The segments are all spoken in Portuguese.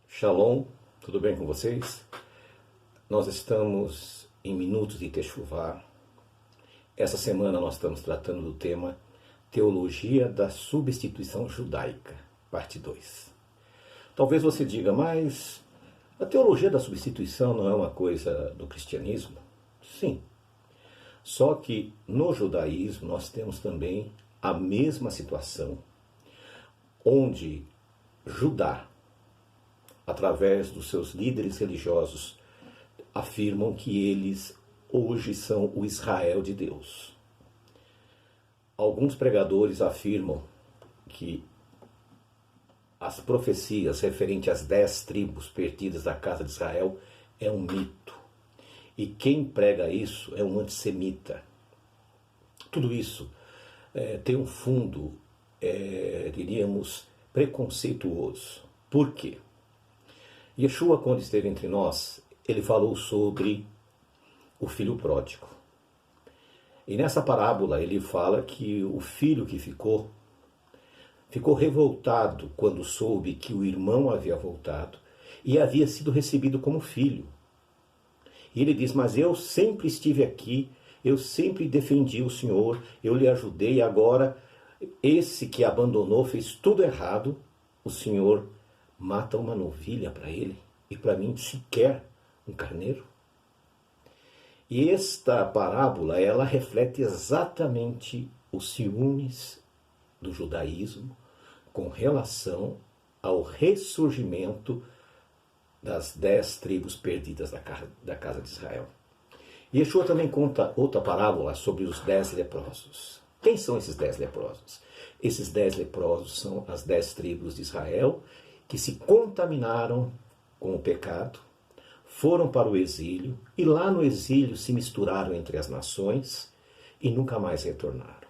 Shalom, tudo bem com vocês? Nós estamos em Minutos de Techuvá. Essa semana nós estamos tratando do tema Teologia da Substituição Judaica, parte 2. Talvez você diga, mas a teologia da substituição não é uma coisa do cristianismo? Sim. Só que no judaísmo nós temos também a mesma situação, onde Judá, através dos seus líderes religiosos, afirmam que eles hoje são o Israel de Deus. Alguns pregadores afirmam que as profecias referentes às 10 tribos perdidas da casa de Israel é um mito. E quem prega isso é um antissemita. Tudo isso tem um fundo, diríamos, preconceituoso. Por quê? Yeshua, quando esteve entre nós, ele falou sobre o filho pródigo. E nessa parábola ele fala que o filho que ficou revoltado quando soube que o irmão havia voltado e havia sido recebido como filho. E ele diz, mas eu sempre estive aqui, eu sempre defendi o Senhor, eu lhe ajudei, e agora esse que abandonou fez tudo errado, o Senhor mata uma novilha para ele e para mim sequer um carneiro. E esta parábola, ela reflete exatamente os ciúmes do judaísmo com relação ao ressurgimento das 10 tribos perdidas da casa de Israel. E Yeshua também conta outra parábola sobre os 10 leprosos. Quem são esses 10 leprosos? Esses 10 leprosos são as 10 tribos de Israel que se contaminaram com o pecado, foram para o exílio e lá no exílio se misturaram entre as nações e nunca mais retornaram.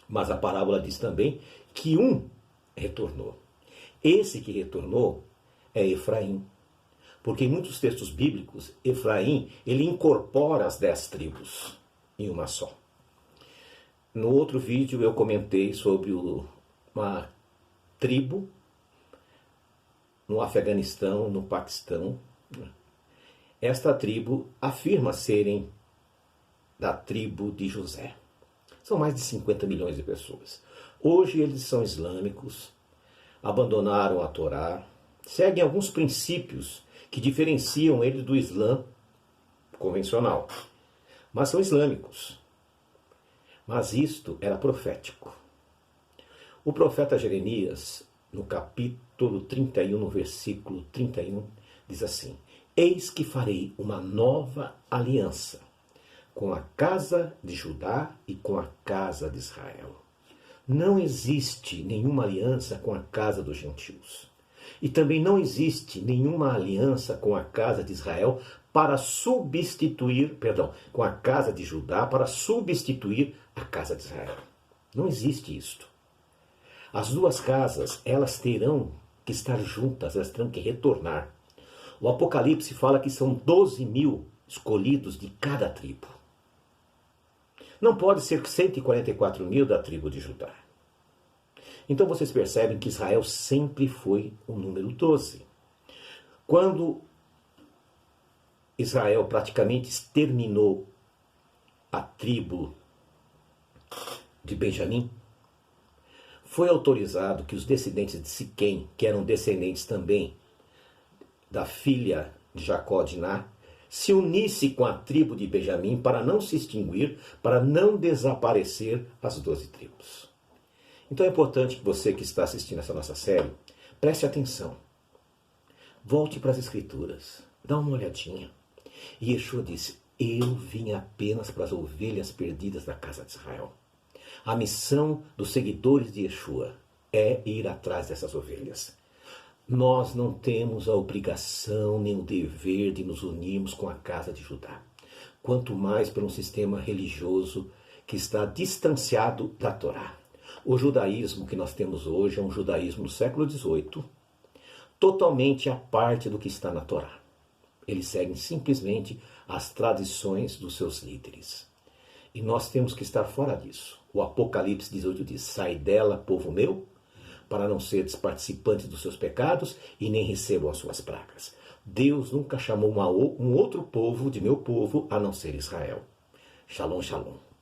Mas a parábola diz também que um retornou. Esse que retornou é Efraim. Porque em muitos textos bíblicos, Efraim, ele incorpora as 10 tribos em uma só. No outro vídeo eu comentei sobre uma tribo no Afeganistão, no Paquistão. Esta tribo afirma serem da tribo de José. São mais de 50 milhões de pessoas. Hoje eles são islâmicos, abandonaram a Torá, seguem alguns princípios que diferenciam eles do Islã convencional, mas são islâmicos. Mas isto era profético. O profeta Jeremias, no capítulo 31, no versículo 31, diz assim: Eis que farei uma nova aliança com a casa de Judá e com a casa de Israel. Não existe nenhuma aliança com a casa dos gentios. E também não existe nenhuma aliança com a casa de Israel para substituir, com a casa de Judá para substituir a casa de Israel. Não existe isto. As duas casas, elas terão que estar juntas, elas terão que retornar. O Apocalipse fala que são 12 mil escolhidos de cada tribo. Não pode ser 144 mil da tribo de Judá. Então vocês percebem que Israel sempre foi o número 12. Quando Israel praticamente exterminou a tribo de Benjamim, foi autorizado que os descendentes de Siquém, que eram descendentes também da filha de Jacó, Diná, se unisse com a tribo de Benjamim para não se extinguir, para não desaparecer as 12 tribos. Então é importante que você que está assistindo essa nossa série, preste atenção. Volte para as Escrituras, dá uma olhadinha. E Yeshua disse, eu vim apenas para as ovelhas perdidas da casa de Israel. A missão dos seguidores de Yeshua é ir atrás dessas ovelhas. Nós não temos a obrigação nem o dever de nos unirmos com a casa de Judá. Quanto mais por um sistema religioso que está distanciado da Torá. O judaísmo que nós temos hoje é um judaísmo do século XVIII, totalmente à parte do que está na Torá. Eles seguem simplesmente as tradições dos seus líderes. E nós temos que estar fora disso. O Apocalipse 18 diz, sai dela, povo meu, para não seres participantes dos seus pecados e nem recebam as suas pragas. Deus nunca chamou um outro povo de meu povo a não ser Israel. Shalom, shalom.